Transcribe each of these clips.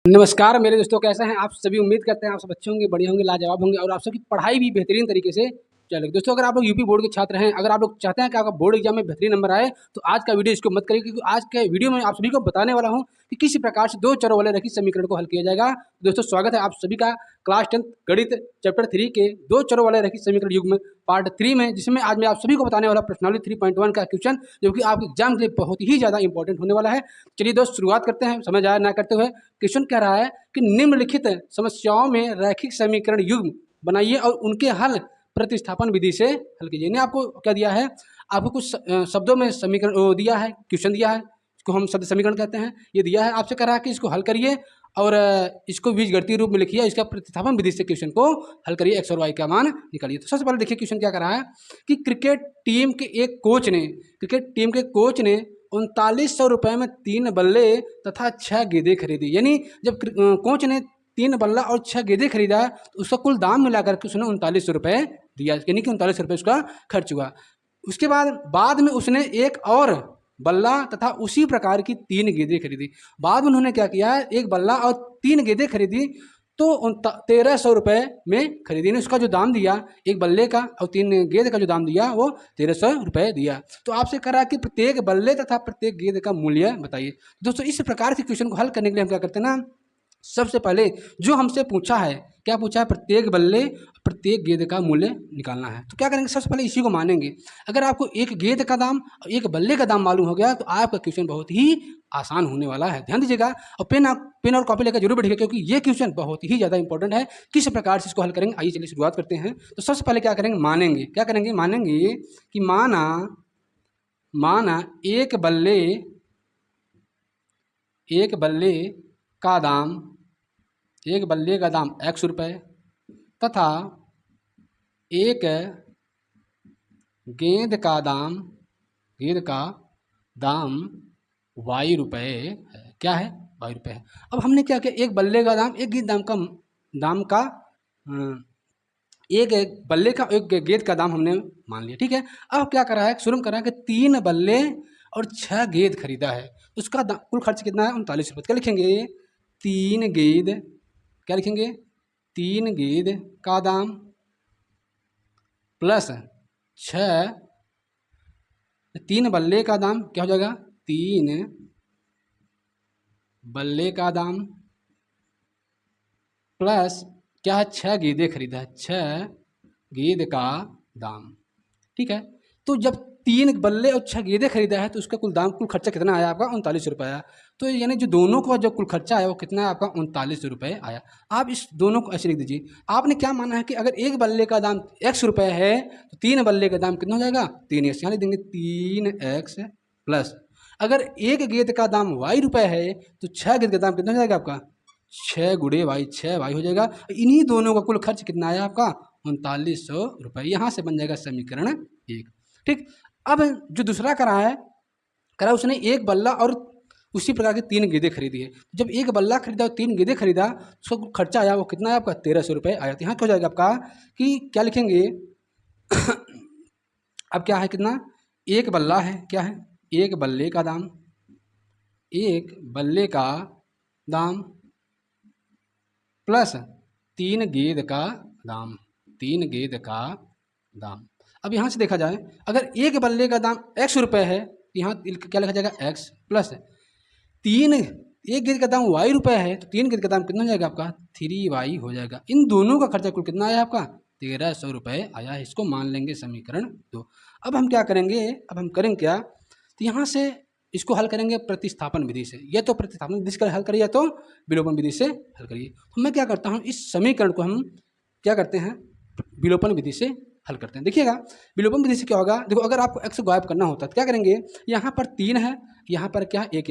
नमस्कार मेरे दोस्तों, कैसे हैं आप सभी। उम्मीद करते हैं आप सब अच्छे होंगे, बढ़िया होंगे, लाजवाब होंगे और आप सबकी पढ़ाई भी बेहतरीन तरीके से चलेगी। दोस्तों, अगर आप लोग यूपी बोर्ड के छात्र हैं, अगर आप लोग चाहते हैं कि आपका बोर्ड एग्जाम में बेहतरीन नंबर आए, तो आज का वीडियो इसको मत करिए, क्योंकि आज के वीडियो में आप सभी को बताने वाला हूं कि किस प्रकार से दो चरों वाले रैखिक समीकरण को हल किया जाएगा। दोस्तों, स्वागत है आप सभी का क्लास 10 गणित चैप्टर 3 के दो चरों वाले रैखिक समीकरण युग्म पार्ट 3 में, जिसमें आज मैं आप सभी को बताने वाला प्रश्नावली 3.1 का क्वेश्चन, जो कि आपके एग्जाम के लिए बहुत ही ज़्यादा इंपॉर्टेंट होने वाला है। चलिए दोस्त, शुरुआत करते हैं। समझ आया ना करते हुए क्वेश्चन कह रहा है कि निम्नलिखित समस्याओं में रैखिक समीकरण युग्म बनाइए और उनके हल प्रतिस्थापन विधि से हल कीजिए। इन्हें आपको क्या दिया है, आपको कुछ शब्दों में समीकरण दिया है, क्वेश्चन दिया है, इसको हम शब्द समीकरण कहते हैं। ये दिया है, आपसे कह रहा है कि इसको हल करिए और इसको बीजगणितीय रूप में लिखिए, इसका प्रतिस्थापन विधि से क्वेश्चन को हल करिए, एक्स और वाई का मान निकालिए। तो सबसे पहले देखिए क्वेश्चन क्या कर रहा है कि क्रिकेट टीम के कोच ने 3900 रुपये में 3 बल्ले तथा 6 गेंदें खरीदी। यानी जब कोच ने 3 बल्ला और 6 गेंदें खरीदा तो उसका कुल दाम मिलाकर के उसने 3900 रुपये दिया, यानी कि 3900 रुपये उसका खर्च हुआ। उसके बाद में उसने एक और बल्ला तथा उसी प्रकार की 3 गेंदें खरीदी। बाद में उन्होंने क्या किया, एक बल्ला और 3 गेंदें खरीदी तो 1300 रुपये में खरीदी। ने उसका जो दाम दिया, एक बल्ले का और 3 गेंद का जो दाम दिया वो 1300 रुपये दिया। तो आपसे कह रहा है कि प्रत्येक बल्ले तथा प्रत्येक गेंद का मूल्य बताइए। दोस्तों, इस प्रकार के क्वेश्चन को हल करने के लिए हम क्या करते हैं ना, सबसे पहले जो हमसे पूछा है, क्या पूछा है, प्रत्येक बल्ले प्रत्येक गेंद का मूल्य निकालना है। तो क्या करेंगे, सबसे पहले इसी को मानेंगे। अगर आपको एक गेंद का दाम और एक बल्ले का दाम मालूम हो गया तो आपका क्वेश्चन बहुत ही आसान होने वाला है। ध्यान दीजिएगा और पेन और कॉपी लेकर जरूर बैठिएगा, क्योंकि ये क्वेश्चन बहुत ही ज़्यादा इंपॉर्टेंट है। किस प्रकार से इसको हल करेंगे, आइए चलिए शुरुआत करते हैं। तो सबसे पहले क्या करेंगे, मानेंगे। क्या करेंगे, मानेंगे कि माना एक बल्ले का दाम x रुपये तथा एक गेंद का दाम y रुपये है। क्या है, y रुपये है। अब हमने क्या किया, एक बल्ले का दाम, एक गेंद एक बल्ले का एक गेंद का दाम हमने मान लिया, ठीक है। अब क्या कर रहा है, शुरू में कर रहा है कि 3 बल्ले और 6 गेंद खरीदा है, उसका कुल खर्च कितना है, 39 रुपये। क्या लिखेंगे, 3 गेंद, क्या लिखेंगे, 3 गेंद का दाम प्लस 6, 3 बल्ले का दाम क्या हो जाएगा, 3 बल्ले का दाम प्लस क्या है, 6 गेंदें खरीदा है, 6 गेंद का दाम, ठीक है। तो जब 3 बल्ले और 6 गेंदें खरीदा है तो उसका कुल खर्चा कितना आया आपका, 39 रुपये आया। तो यानी जो दोनों का जो कुल खर्चा आया वो कितना है आपका, 39 रुपये आया। आप इस दोनों को ऐसे लिख दीजिए। आपने क्या माना है कि अगर एक बल्ले का दाम x रुपये है तो 3 बल्ले का दाम कितना हो जाएगा, 3x। यहाँ लिख देंगे 3x प्लस, अगर एक गेंद का दाम y रुपये है तो 6 गेंद का दाम कितना हो जाएगा आपका, 6 गुणे वाई, 6 वाई हो जाएगा। इन्हीं दोनों का कुल खर्च कितना आया आपका, 3900 रुपये। यहाँ से बन जाएगा समीकरण 1, ठीक। अब जो दूसरा करा उसने एक बल्ला और उसी प्रकार की 3 गेंदें खरीदी है। जब एक बल्ला खरीदा और 3 गेंदें खरीदा, उसका खर्चा आया वो कितना है आपका, 1300 रुपये आया। तो यहाँ क्या हो जाएगा आपका कि क्या लिखेंगे अब क्या है, कितना, एक बल्ला है, क्या है, एक बल्ले का दाम प्लस 3 गेंद का दाम। अब यहाँ से देखा जाए, अगर एक बल्ले का दाम x रुपये है, यहाँ क्या लिखा जाएगा, x प्लस 3 एक गेंद का दाम y रुपये है तो 3 गेंद का दाम कितना हो जाएगा आपका, 3y हो जाएगा। इन दोनों का खर्चा कुल कितना आया आपका, 1300 रुपये आया। इसको मान लेंगे समीकरण 2। अब हम क्या करेंगे, अब हम करेंगे क्या, तो यहाँ से इसको हल करेंगे प्रतिस्थापन विधि से। या तो प्रतिस्थापन विधि से हल करिए या तो विलोपन विधि से हल करिए। तो मैं क्या करता हूँ, इस समीकरण को हम क्या करते हैं, विलोपन विधि से हल करते हैं। देखिएगा विलोपन विधि से क्या होगा, देखो अगर आपको x गायब करना होता है तो क्या करेंगे, यहाँ पर 3 है, यहाँ पर क्या है, एक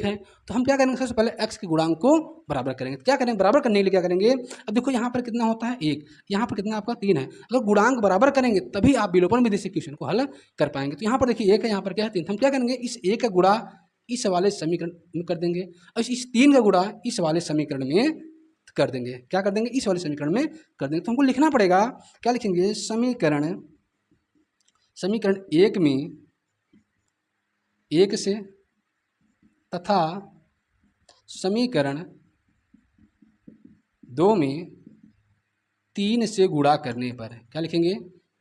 है, तो हम क्या करेंगे, सबसे पहले x के गुणांक को बराबर करेंगे। तो क्या करेंगे, बराबर करने के लिए क्या करेंगे, अब देखो यहाँ पर कितना होता है 1, यहाँ पर कितना आपका 3 है। अगर गुणांक बराबर करेंगे तभी आप विलोपन विधि से क्वेश्चन को हल कर पाएंगे। तो यहाँ पर देखिए 1 है, यहाँ पर क्या है 3। हम क्या करेंगे, इस 1 का गुणा इस वाले समीकरण में कर देंगे और इस 3 का गुणा इस वाले समीकरण में कर देंगे। क्या कर देंगे, इस वाले समीकरण में कर देंगे। तो हमको लिखना पड़ेगा, क्या लिखेंगे, समीकरण 1 में 1 से तथा समीकरण 2 में 3 से गुणा करने पर, क्या लिखेंगे,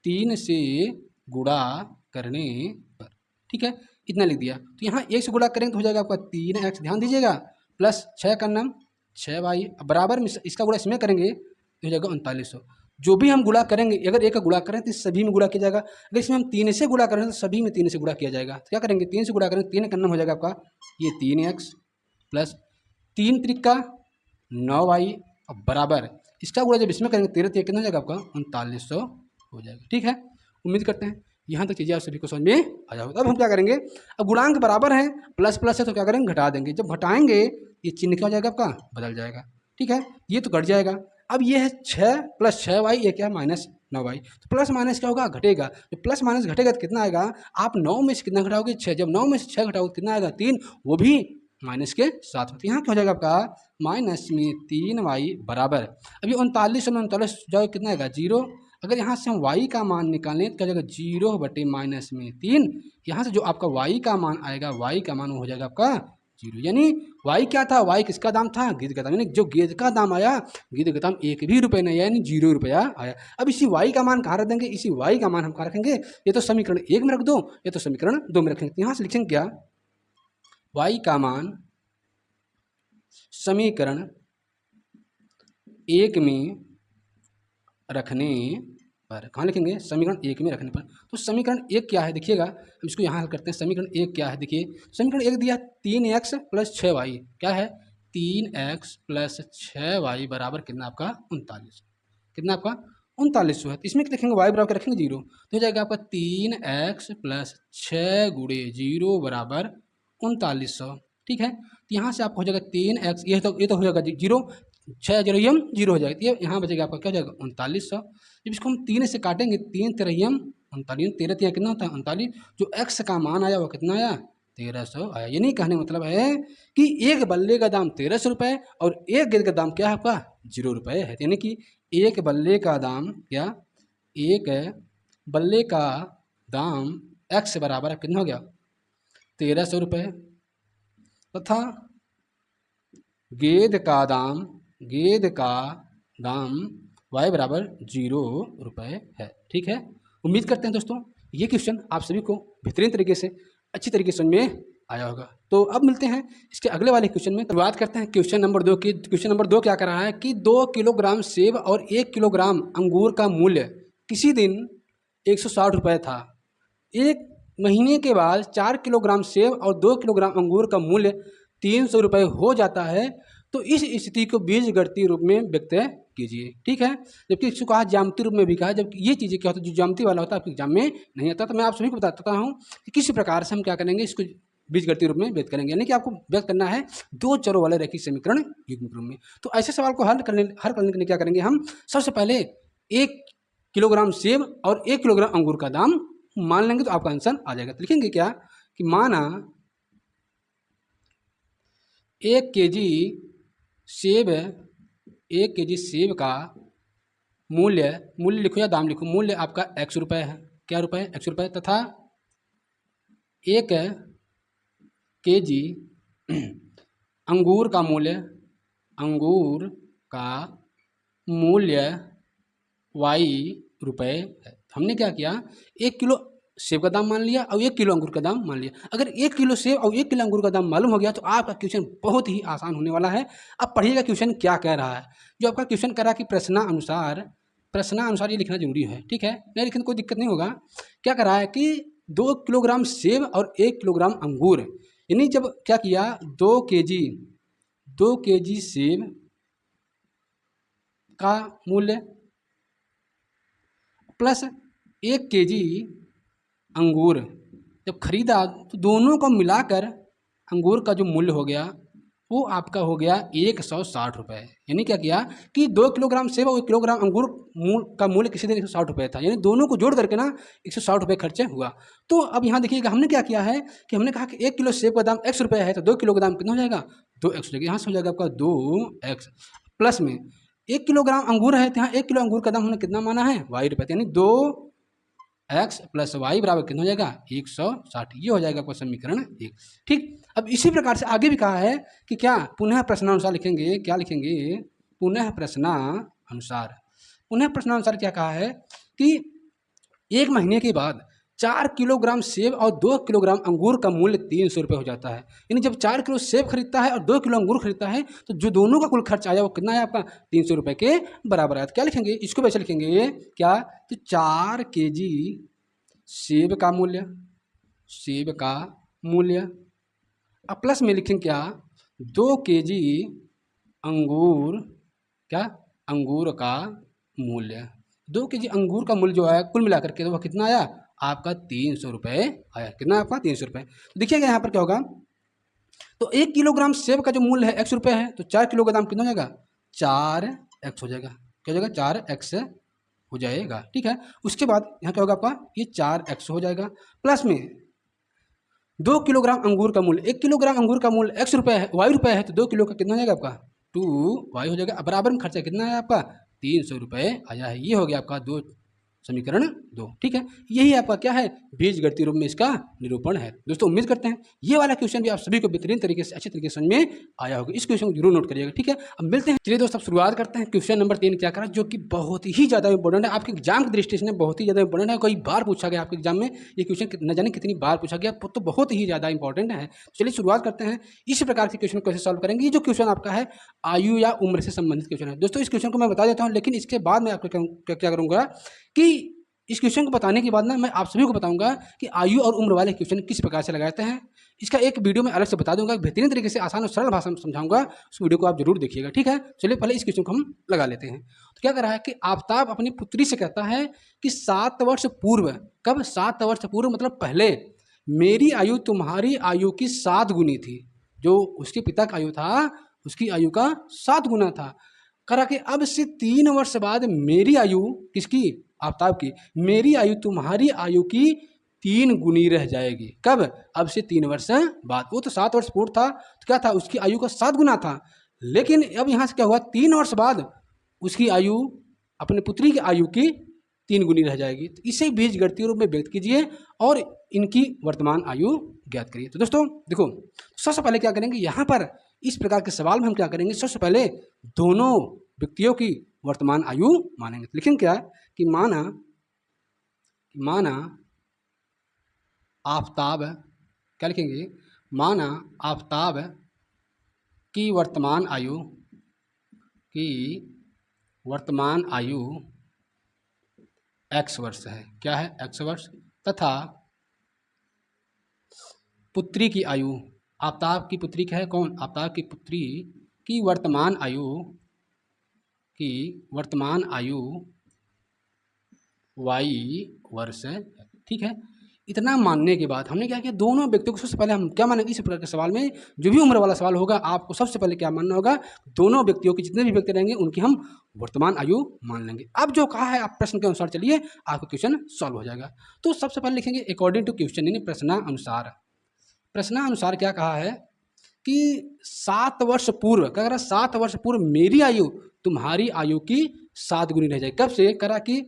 3 से गुणा करने पर, ठीक है, इतना लिख दिया। तो यहाँ 1 से गुणा करेंगे तो हो जाएगा आपका 3x, ध्यान दीजिएगा, प्लस 6 का नाम 6y बराबर में इसका गुणा इसमें करेंगे तो हो जाएगा 3900। जो भी हम गुणा करेंगे, अगर एक का गुणा करें तो सभी में गुणा किया जाएगा, अगर इसमें हम 3 से गुणा करें तो सभी में 3 से गुणा किया जाएगा। तो क्या करेंगे, 3 से गुणा करेंगे, 3 का नाम हो जाएगा आपका ये 3x प्लस 3 त्रिका 9y बराबर इसका गुणा जब इसमें करेंगे 13 कितना हो जाएगा आपका 3900 हो जाएगा। ठीक है, उम्मीद करते हैं यहाँ तक चीज़ें आप सभी को समझ में आ जाएगा। अब हम क्या करेंगे, अब गुणांक बराबर है, प्लस प्लस है तो क्या करेंगे, घटा देंगे। जब घटाएंगे ये चिन्ह क्या हो जाएगा आपका, बदल जाएगा। ठीक है, ये तो घट जाएगा। अब ये है 6 प्लस 6y, ये क्या है माइनस 9y। तो प्लस माइनस क्या होगा, घटेगा। जब प्लस माइनस घटेगा तो कितना आएगा, आप 9 में से कितना घटाओगे, 6। जब 9 में से 6 घटाओगे कितना आएगा, 3, वो भी माइनस के साथ। तो यहाँ क्या हो जाएगा आपका माइनस में 3y बराबर, अभी 39 में 39 जाओगे कितना आएगा 0। अगर यहाँ से हम y का मान निकालें तो क्या हो जाएगा 0 बटे माइनस में 3। यहाँ से जो आपका y का मान आएगा, y का मान वो हो जाएगा आपका 0। यानी y क्या था, y किसका दाम था, गेंद का दाम। यानी जो गेंद का दाम आया, गेंद का दाम 1 भी रुपये नहीं, यानी 0 रुपया आया। अब इसी y का मान कहाँ रख देंगे, इसी y का मान हम कहाँ रखेंगे, ये तो समीकरण 1 में रख दो, ये तो समीकरण 2 में रखेंगे। यहाँ से लिखेंगे क्या, y का मान समीकरण 1 में रखने पर, कहाँ लिखेंगे, समीकरण 1 में रखने पर। तो समीकरण 1 क्या है देखिएगा, हम इसको यहाँ हल करते हैं। समीकरण 1 क्या है देखिए, समीकरण 1 दिया 3x प्लस 6y, क्या है 3x प्लस 6y बराबर कितना आपका 39। कितना आपका 3900 है। तो इसमें लिखेंगे y बराबर रखेंगे 0, तो हो जाएगा आपका 3x प्लस 6 गुणे 0 बराबर 3900। ठीक है, तो यहाँ से आपको हो जाएगा 3x, ये तो हो जाएगा 0, 6 0 यम 0 हो जाएगा। ये यहाँ बचेगा आपका क्या हो जाएगा 3900। जब इसको हम 3 से काटेंगे, 3 3 यम 39, 13 3 कितना होता है 39। जो x का मान आया वो कितना आया 1300 आया। यानी कहने का मतलब है कि एक बल्ले का दाम 1300 रुपये और एक गेंद का दाम क्या है आपका 0 रुपये है। यानी कि एक बल्ले का दाम क्या, एक बल्ले का दाम x बराबर कितना हो गया 1300 रुपये, तथा गेंद का दाम y बराबर 0 रुपये है। ठीक है, उम्मीद करते हैं दोस्तों ये क्वेश्चन आप सभी को बेहतरीन तरीके से अच्छी तरीके से समझ में आया होगा। तो अब मिलते हैं इसके अगले वाले क्वेश्चन में। शुरुआत करते हैं क्वेश्चन नंबर 2 की। क्वेश्चन नंबर 2 क्या कर रहा है कि 2 किलोग्राम सेब और 1 किलोग्राम अंगूर का मूल्य किसी दिन 160 रुपये था। एक महीने के बाद 4 किलोग्राम सेब और 2 किलोग्राम अंगूर का मूल्य 300 रुपये हो जाता है। तो इस स्थिति को बीजगणितीय रूप में व्यक्त कीजिए। ठीक है, जबकि इसको कहा ज्यामितीय रूप में भी कहा, जबकि ये चीज़ें क्या होता है जो ज्यामितीय वाला होता है आपके एग्जाम में नहीं आता। तो मैं आप सभी को बताता हूँ कि किस प्रकार से हम क्या करेंगे, इसको बीजगणितीय रूप में व्यक्त करेंगे। यानी कि आपको व्यक्त करना है 2 चरों वाले रैखिक समीकरण युग्मित रूप में। तो ऐसे सवाल को हल करने के लिए क्या करेंगे हम, सबसे पहले 1 किलोग्राम सेब और 1 किलोग्राम अंगूर का दाम मान लेंगे तो आपका आंसर आ जाएगा। तो लिखेंगे क्या कि माना 1 केजी सेब का मूल्य लिखो या दाम लिखो, मूल्य आपका x रुपये है। क्या रुपये, x रुपये, तथा 1 केजी अंगूर का मूल्य y रुपये है। हमने क्या किया, 1 किलो सेब का दाम मान लिया और 1 किलो अंगूर का दाम मान लिया। अगर 1 किलो सेब और 1 किलो अंगूर का दाम मालूम हो गया तो आपका क्वेश्चन बहुत ही आसान होने वाला है। अब पढ़िएगा क्वेश्चन क्या कह रहा है। जो आपका क्वेश्चन कह रहा है कि प्रश्नानुसार ये लिखना जरूरी है। ठीक है, नहीं लिखने कोई दिक्कत नहीं होगा। क्या कह रहा है कि 2 किलोग्राम सेब और 1 किलोग्राम अंगूर, यानी जब क्या किया 2 केजी सेब का मूल्य प्लस 1 केजी अंगूर जब खरीदा तो दोनों को मिलाकर अंगूर का जो मूल्य हो गया वो आपका हो गया 160 रुपये। यानी क्या किया कि 2 किलोग्राम सेब और 1 किलोग्राम अंगूर का मूल्य किसी दिन 160 रुपये था। यानी दोनों को जोड़ करके ना 160 रुपये खर्चे हुआ। तो अब यहाँ देखिएगा हमने क्या किया है कि हमने कहा कि 1 किलो सेब का दाम x रुपये है, तो 2 किलो का दाम कितना हो जाएगा 2x हो जाएगा। यहाँ से हो जाएगा आपका 2x प्लस में 1 किलोग्राम अंगूर है, तो यहाँ 1 किलो अंगूर का दाम हमने कितना माना है y रुपये, यानी 2x प्लस y बराबर कितना हो जाएगा 160। ये हो जाएगा आपका समीकरण 1। ठीक, अब इसी प्रकार से आगे भी कहा है कि क्या पुनः प्रश्नानुसार लिखेंगे। क्या लिखेंगे पुनः प्रश्नानुसार। पुनः प्रश्नानुसार क्या कहा है कि 1 महीने के बाद 4 किलोग्राम सेब और 2 किलोग्राम अंगूर का मूल्य 300 रुपये हो जाता है। यानी जब 4 किलो सेब खरीदता है और 2 किलो अंगूर खरीदता है तो जो दोनों का कुल खर्च आया वो कितना है आपका 300 रुपये के बराबर आया। तो क्या लिखेंगे, इसको वैसे लिखेंगे क्या, तो 4 केजी सेब का मूल्य, सेब का मूल्य, अब प्लस में लिखेंगे क्या, 2 केजी अंगूर, क्या, अंगूर का मूल्य। 2 केजी अंगूर का मूल्य जो है कुल मिलाकर के तो वह कितना आया आपका 300 रुपये आया। कितना आपका 300 रुपये। तो देखिएगा यहाँ पर क्या होगा, तो 1 किलोग्राम सेब का जो मूल्य है x रुपये है, तो 4 किलो का दाम कितना हो जाएगा 4x हो जाएगा। क्या हो जाएगा 4x हो जाएगा। ठीक है, उसके बाद यहाँ क्या होगा आपका, ये 4x हो जाएगा। प्लस में 2 किलोग्राम अंगूर का मूल्य, 1 किलोग्राम अंगूर का मूल्य x रुपये है, y रुपये है, तो 2 किलो का कितना हो जाएगा आपका 2y हो जाएगा। बराबर में खर्चा कितना है आपका 300 रुपये आया है। ये हो गया आपका समीकरण 2। ठीक है, यही आपका क्या है बीजगणितीय रूप में इसका निरूपण है। दोस्तों उम्मीद करते हैं ये वाला क्वेश्चन भी आप सभी को बेहतरीन तरीके से अच्छे तरीके से समझ में आया होगा। इस क्वेश्चन को जरूर नोट करिएगा। ठीक है, अब मिलते हैं। चलिए दोस्तों अब शुरुआत करते हैं। क्वेश्चन नंबर 3 क्या करा, जो कि बहुत ही ज़्यादा इंपॉर्टेंट है आपके एग्जाम की दृष्टि से, बहुत ही ज़्यादा इंपॉर्टेंट है। कई बार पूछा गया आपके एग्जाम में ये क्वेश्चन, न जाने कितनी बार पूछा गया, तो बहुत ही ज़्यादा इंपॉर्टेंट है। चलिए शुरुआत करते हैं। इस प्रकार के क्वेश्चन को कैसे सॉल्व करेंगे। ये जो क्वेश्चन आपका है आयु या उम्र से संबंधित क्वेश्चन है। दोस्तों इस क्वेश्चन को मैं बता देता हूँ, लेकिन इसके बाद मैं आपको क्या करूँगा कि इस क्वेश्चन को बताने के बाद ना मैं आप सभी को बताऊंगा कि आयु और उम्र वाले क्वेश्चन किस प्रकार से लगाते हैं। इसका एक वीडियो में अलग से बता दूंगा, बेहतरीन तरीके से आसान और सरल भाषा में समझाऊंगा। उस वीडियो को आप जरूर देखिएगा। ठीक है, चलिए पहले इस क्वेश्चन को हम लगा लेते हैं। तो क्या कर रहा है कि आफ्ताब अपनी पुत्री से कहता है कि 7 वर्ष पूर्व, कब 7 वर्ष पूर्व मतलब पहले, मेरी आयु तुम्हारी आयु की 7 गुनी थी। जो उसके पिता का आयु था उसकी आयु का 7 गुना था। करा कि अब से 3 वर्ष बाद मेरी आयु, किसकी, आफ्ताब की, मेरी आयु तुम्हारी आयु की 3 गुनी रह जाएगी। कब, अब से 3 वर्ष बाद। वो तो 7 वर्ष पूर्व था, तो क्या था उसकी आयु का 7 गुना था। लेकिन अब यहाँ से क्या हुआ, 3 वर्ष बाद उसकी आयु अपने पुत्री की आयु की 3 गुनी रह जाएगी। तो इसे बीजगणितीय रूप में व्यक्त कीजिए और इनकी वर्तमान आयु ज्ञात करिए। तो दोस्तों देखो, सबसे पहले क्या करेंगे, यहाँ पर इस प्रकार के सवाल में हम क्या करेंगे, सबसे पहले दोनों व्यक्तियों की वर्तमान आयु मानेंगे। तो लिखेंगे क्या कि माना आफ्ताब, क्या लिखेंगे, माना आफ्ताब की वर्तमान आयु x वर्ष है। क्या है, x वर्ष, तथा पुत्री की आयु, आफ्ताब की पुत्री क्या है, कौन, आफ्ताब की पुत्री की वर्तमान आयु y वर्ष है। ठीक है, इतना मानने के बाद हमने क्या किया, दोनों व्यक्तियों को सबसे पहले हम क्या मानेंगे, इस प्रकार के सवाल में जो भी उम्र वाला सवाल होगा आपको सबसे पहले क्या मानना होगा, दोनों व्यक्तियों की, जितने भी व्यक्ति रहेंगे उनकी हम वर्तमान आयु मान लेंगे। अब जो कहा है आप प्रश्न के अनुसार चलिए, आपका क्वेश्चन सॉल्व हो जाएगा। तो सबसे पहले लिखेंगे अकॉर्डिंग टू क्वेश्चन, यानी प्रश्नानुसार। प्रश्नानुसार क्या कहा है कि 7 वर्ष पूर्व, क्या करा, 7 वर्ष पूर्व मेरी आयु तुम्हारी आयु की 7 गुनी रह जाएगी। कब से करा कि,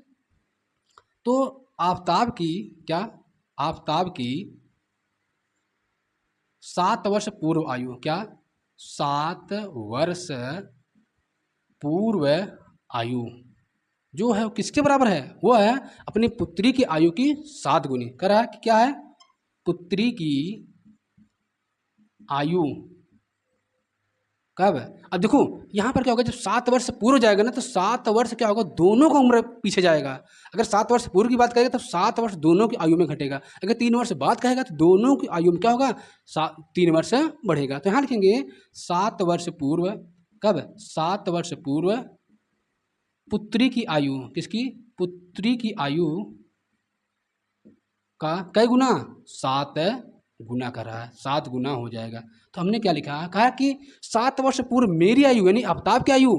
तो आफ्ताब की, क्या, आफ्ताब की 7 वर्ष पूर्व आयु, क्या, 7 वर्ष पूर्व आयु जो है किसके बराबर है, वो है अपनी पुत्री की आयु की 7 गुनी। कह रहा है कि क्या है, पुत्री की आयु कब, अब देखो यहाँ पर क्या होगा, जब 7 वर्ष पूर्व जाएगा ना, तो 7 वर्ष क्या होगा, दोनों का उम्र पीछे जाएगा। अगर 7 वर्ष पूर्व की बात करेगा तो 7 वर्ष दोनों की आयु में घटेगा। अगर 3 वर्ष बाद कहेगा तो दोनों की आयु में क्या होगा, 3 वर्ष बढ़ेगा। तो यहाँ लिखेंगे 7 वर्ष पूर्व, कब, 7 वर्ष पूर्व पुत्री की आयु, किसकी, पुत्री की आयु का कई गुना, 7 गुना कर रहा है, 7 गुना हो जाएगा। तो हमने क्या लिखा, कहा कि 7 वर्ष पूर्व मेरी आयु, यानी आफ्ताब की आयु,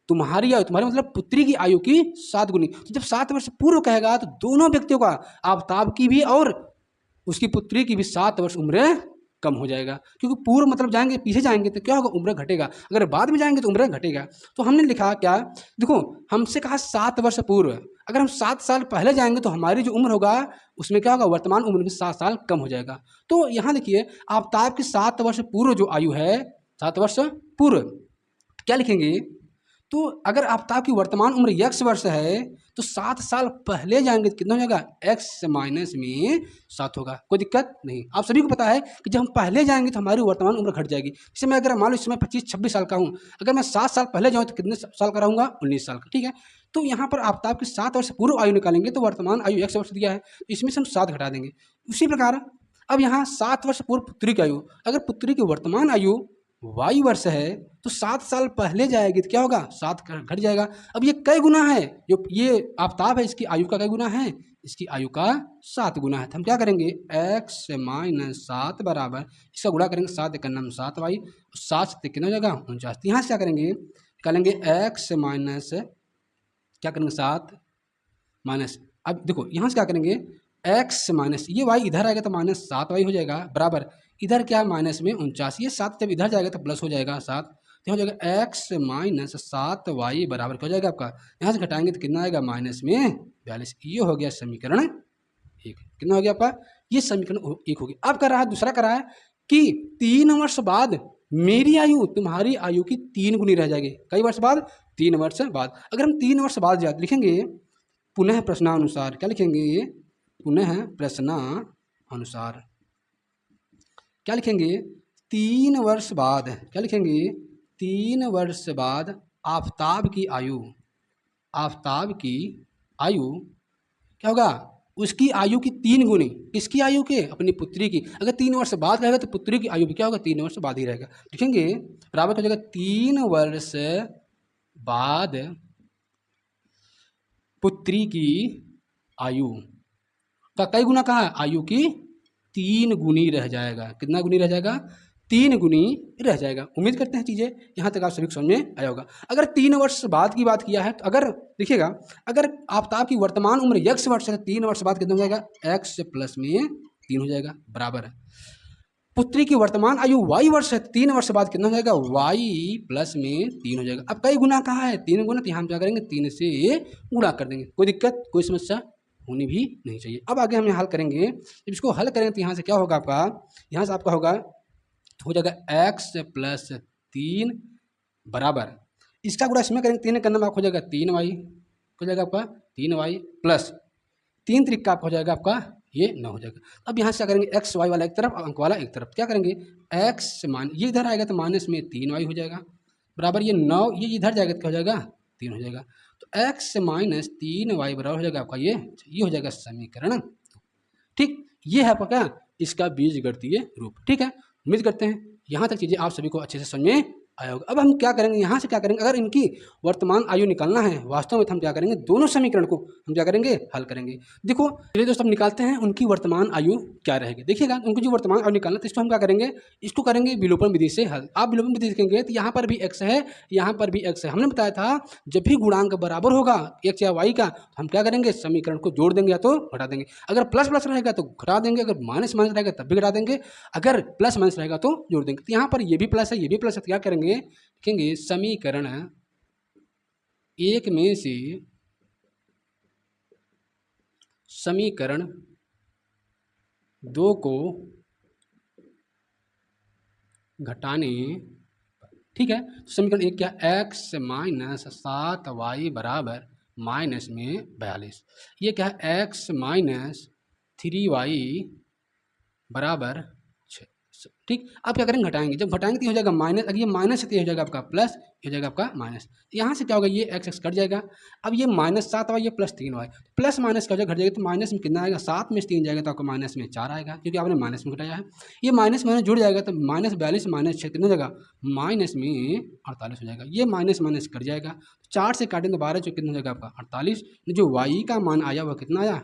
तुम्हारी आयु, तुम्हारी मतलब पुत्री की आयु की 7 गुनी। तो जब 7 वर्ष पूर्व कहेगा तो दोनों व्यक्तियों का, आफ्ताब की भी और उसकी पुत्री की भी 7 वर्ष उम्र कम हो जाएगा। क्योंकि पूर्व मतलब जाएंगे, पीछे जाएंगे तो क्या होगा, उम्र घटेगा। अगर बाद में जाएंगे तो उम्र घटेगा। तो हमने लिखा क्या, देखो हमसे कहा 7 वर्ष पूर्व, अगर हम 7 साल पहले जाएंगे तो हमारी जो उम्र होगा उसमें क्या होगा, वर्तमान उम्र में 7 साल कम हो जाएगा। तो यहाँ देखिए आफ्ताब की 7 वर्ष पूर्व जो आयु है, 7 वर्ष पूर्व क्या लिखेंगे, तो अगर आफ्ताब की वर्तमान उम्र x वर्ष है तो 7 साल पहले जाएंगे तो कितना हो जाएगा, x माइनस में 7 होगा। कोई दिक्कत नहीं। आप सभी को पता है कि जब हम पहले जाएंगे तो हमारी वर्तमान उम्र घट जाएगी। जैसे मैं अगर मान लो इस समय 25-26 साल का हूँ, अगर मैं 7 साल पहले जाऊँ तो कितने साल का रहूँगा, 19 साल का। ठीक है, तो यहाँ पर आफ्ताब की 7 वर्ष पूर्व आयु निकालेंगे तो वर्तमान आयु x वर्ष दिया है, तो इसमें से हम 7 घटा देंगे। उसी प्रकार अब यहाँ 7 वर्ष पूर्व पुत्री की आयु, अगर पुत्री की वर्तमान आयु y वर्ष है तो 7 साल पहले जाएगी तो क्या होगा, 7 घट जाएगा। अब ये कई गुना है, जो ये आफ्ताब है इसकी आयु का कई गुना है, इसकी आयु का 7 गुना है। तो हम क्या करेंगे, x माइनस 7 बराबर, इसका गुणा करेंगे 7 एक नाम 7y, 7 से कितना हो जाएगा 49। यहाँ से क्या करेंगे, निकालेंगे x माइनस क्या करेंगे 7 माइनस, अब देखो यहाँ से क्या करेंगे x माइनस ये y इधर आएगा तो माइनस 7y हो जाएगा, बराबर इधर क्या माइनस में 49, ये 7 जब इधर जाएगा तो प्लस हो जाएगा 7, तो हो जाएगा x माइनस 7y बराबर क्या हो जाएगा आपका, यहाँ से घटाएंगे तो कितना आएगा माइनस में 42। ये हो गया समीकरण 1। कितना हो गया आपका, ये समीकरण 1 हो गया। अब कर रहा है दूसरा, कर रहा है कि 3 वर्ष बाद मेरी आयु तुम्हारी आयु की 3 गुनी रह जाएगी। कई वर्ष बाद, 3 वर्ष बाद। अगर हम 3 वर्ष बाद जाते लिखेंगे पुनः प्रश्नानुसार, क्या लिखेंगे, पुनः प्रश्नानुसार क्या लिखेंगे, 3 वर्ष बाद, क्या लिखेंगे 3 वर्ष बाद आफ्ताब की आयु, आफ्ताब की आयु क्या होगा, उसकी आयु की 3 गुनी, किसकी आयु के, अपनी पुत्री की। अगर 3 वर्ष बाद रहेगा तो पुत्री की आयु भी क्या होगा, 3 वर्ष बाद ही रहेगा। लिखेंगे बराबर हो जाएगा 3 वर्ष बाद पुत्री की आयु का कई गुना कहा, आयु की 3 गुनी रह जाएगा। कितना गुनी रह जाएगा, 3 गुनी रह जाएगा। उम्मीद करते हैं चीज़ें यहाँ तक आप सभी को समझ में आया होगा। अगर 3 वर्ष बाद की बात किया है तो अगर देखिएगा, अगर आफ्ताब की वर्तमान उम्र x वर्ष है तो 3 वर्ष बाद कितना हो जाएगा, x प्लस में 3 हो जाएगा, बराबर है। पुत्री की वर्तमान आयु y वर्ष है, 3 वर्ष बाद कितना हो जाएगा, y प्लस में 3 हो जाएगा। अब कई गुना कहा है, 3 गुना, तो यहाँ हम क्या करेंगे 3 से गुणा कर देंगे। कोई दिक्कत, कोई समस्या होनी भी नहीं चाहिए। अब आगे हम हल करेंगे, जब इसको हल करेंगे तो यहाँ से क्या होगा आपका, यहाँ से आपका होगा हो जाएगा x प्लस 3 बराबर, इसका गुणा इसमें करेंगे 3 करने में आपको हो जाएगा 3y, हो जाएगा आपका 3y प्लस 3 त्रिक का आपका हो जाएगा आपका ये 9 हो जाएगा। अब यहाँ से क्या करेंगे, एक्स वाई वाला एक तरफ, अंक वाला एक तरफ, क्या करेंगे x मान ये इधर आएगा तो माइनस में 3y हो जाएगा, बराबर ये 9 ये इधर जाएगा तो क्या हो जाएगा 3 हो जाएगा। तो x माइनस 3y बराबर हो जाएगा आपका ये हो जाएगा समीकरण। ठीक, ये है आपका क्या, इसका बीजगणितीय रूप। ठीक है, उम्मीद करते हैं यहाँ तक चीज़ें आप सभी को अच्छे से समझ में आया होगा। अब हम क्या करेंगे, यहाँ से क्या करेंगे, अगर इनकी वर्तमान आयु निकालना है वास्तव में तो हम क्या करेंगे, दोनों समीकरण को हम क्या करेंगे, हल करेंगे। देखो चलिए दोस्तों, हम निकालते हैं उनकी वर्तमान आयु क्या रहेगी। देखिएगा उनको जो वर्तमान आयु निकालना तो इसको हम क्या करेंगे, इसको करेंगे विलोपन विधि से हल। आप विलोपन विधि देखेंगे तो यहाँ पर भी x है, यहाँ पर भी x है। हमने बताया था जब भी गुणांक बराबर होगा x या y का तो हम क्या करेंगे, समीकरण को जोड़ देंगे या तो घटा देंगे। अगर प्लस प्लस रहेगा तो घटा देंगे, अगर माइनस माइनस रहेगा तब भी घटा देंगे, अगर प्लस माइनस रहेगा तो जोड़ देंगे। तो यहाँ पर ये भी प्लस है, ये भी प्लस है, तो क्या करेंगे, लिखेंगे समीकरण 1 में से समीकरण 2 को घटाने, ठीक है। तो समीकरण 1 क्या, x माइनस 7y बराबर माइनस में 42। ये क्या है, x माइनस 3y बराबर 6। ठीक, अब क्या करेंगे, घटाएंगे। जब घटाएंगे तो हो जाएगा माइनस, अगर ये माइनस है तो हो जाएगा आपका प्लस, हो जाएगा आपका माइनस। यहाँ से क्या होगा, ये x कट जाएगा। अब ये माइनस 7y, ये प्लस 3y, प्लस माइनस का हो जाएगा, घट जाएगा तो माइनस में कितना आएगा, 7 में से 3 जाएगा तो आपको माइनस में 4 आएगा, क्योंकि आपने माइनस में घटाया है। ये माइनस माइनस जुड़ जाएगा तो माइनस 42 माइनस 6 कितना हो जाएगा, माइनस में 48 हो जाएगा। ये माइनस माइनस कट जाएगा, 4 से काटेंगे तो 12 जो कितना हो जाएगा आपका 48। जो y का मान आया वह कितना आया,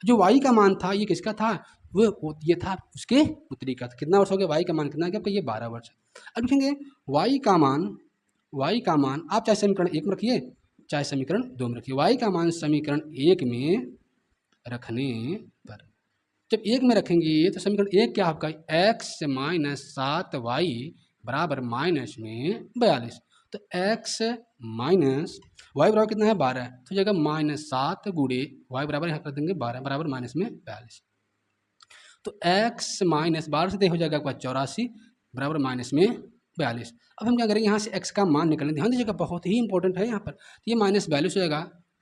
जो y का मान था ये किसका था, वो ये था उसके पुत्री का। कितना वर्ष हो गया, y का मान कितना गया आपका, ये 12 वर्ष। अब लिखेंगे y का मान आप चाहे समीकरण 1 में रखिए चाहे समीकरण 2 में रखिए। y का मान समीकरण 1 में रखने पर, जब 1 में रखेंगे तो समीकरण 1 क्या आपका, x माइनस 7y बराबर माइनस में 42। तो x माइनस y बराबर कितना है 12, तो हो जाएगा माइनस 7 गुणे y बराबर यहाँ कर देंगे 12 बराबर माइनस में 42। तो x माइनस 12 से हो जाएगा आपका 84 बराबर माइनस में 42। अब हम क्या करेंगे, यहाँ से x का मान निकलें, ध्यान दीजिएगा बहुत ही इंपॉर्टेंट है यहाँ पर। तो ये -42 हो जाएगा,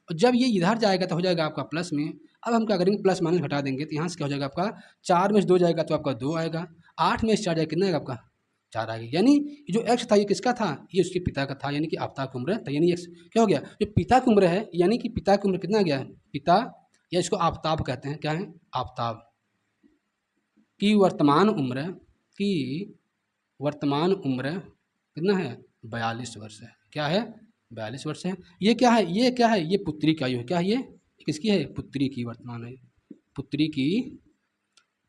और जब ये इधर जाएगा तो हो जाएगा आपका प्लस में। अब हम क्या करेंगे, प्लस माइनस घटा देंगे, तो यहाँ से क्या हो जाएगा आपका 4 में से 2 जाएगा तो आपका 2 आएगा, 8 में से 4 जाएगा कितना आएगा आपका 4 आएगा। यानी ये जो x था ये किसका था, ये उसके पिता का था, यानी कि आफ्ताब की उम्र था। यानी x क्या हो गया, जो पिता की उम्र है, यानी कि पिता की उम्र कितना आ गया, पिता या इसको आफ्ताब कहते हैं, क्या है आफ्ताब की वर्तमान उम्र, की वर्तमान उम्र कितना है 42 वर्ष है। क्या है 42 वर्ष है। ये क्या है, ये क्या है, ये पुत्री की आयु है। क्या है ये किसकी है, पुत्री की वर्तमान आयु, पुत्री की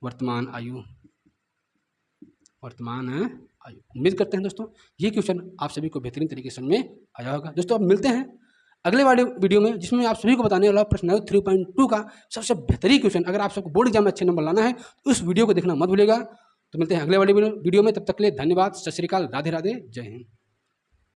वर्तमान आयु, वर्तमान आयु। उम्मीद करते हैं दोस्तों ये क्वेश्चन आप सभी को बेहतरीन तरीके से समझ में आया होगा। दोस्तों अब मिलते हैं अगले वाले वीडियो में, जिसमें आप सभी को बताने वाला प्रश्न 3.2 का सबसे बेहतरीन क्वेश्चन। अगर आप सबको बोर्ड एग्जाम में अच्छे नंबर लाना है तो उस वीडियो को देखना मत भूलिएगा। तो मिलते हैं अगले वाले वीडियो में, तब तक के लिए धन्यवाद, सत श्री अकाल, राधे राधे, जय हिंद।